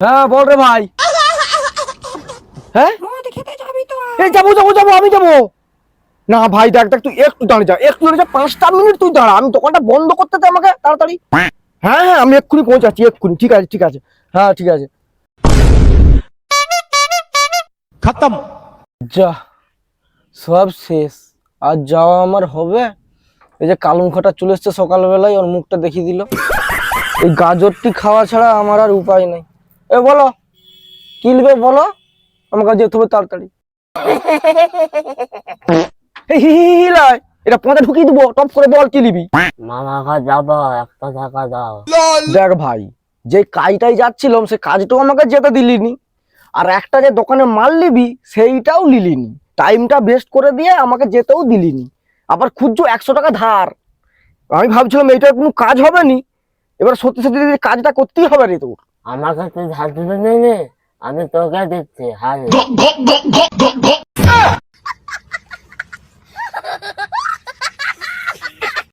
হ্যাঁ বল রে ভাই। হ্যাঁ যাবো যাবো যাবো, আমি যাবো। না ভাই দেখ দেখ, তুই একটু দাঁড়িয়ে যা, একটু দাঁড়িয়ে যা, 5টা মিনিট তুই দাঁড়া, আমি দোকানটা বন্ধ করতে দে আমাকে তাড়াতাড়ি। হ্যাঁ হ্যাঁ আমি এক্ষুনি পৌঁছাচ্ছি, এক্ষুনি। ঠিক আছে ঠিক আছে, হ্যাঁ ঠিক আছে। खत्म। যা, সব শেষ। আর যাওয়া আমার হবে? এই যে কালু মুখাটা চলে এসছে সকালবেলায়, ওর মুখটা দেখিয়ে দিল। এই গাজরটি খাওয়া ছাড়া আমার আর উপায় নেই। এ বলো কি নিবে বলো, আমাকে যেতে হবে তাড়াতাড়ি। এই হি হি হি লাই, এটা পথে ঢুকিয়ে দিবো, টপ করে বল কি নিবি। মামা ঘর যাবো, একটা টাকা দাও। দেখ ভাই, যে কাজটাই যাচ্ছিলাম সে কাজটাও আমাকে যেতে দিলিনি, আর একটা যে দোকানে মাল নিবি সেইটাও নিলিনি, টাইমটা বেস্ট করে দিয়ে আমাকে যেতেও দিলিনি, আবার খুঁজছো 100 টাকা ধার। আমি ভাবছিলাম এইটার কোনো কাজ হবে নি, এবার সত্যি সত্যি কাজটা করতেই হবে রে তোর। আমার কাছে ধার দিতে নেই নে, আমি তোকে দিচ্ছি হাল।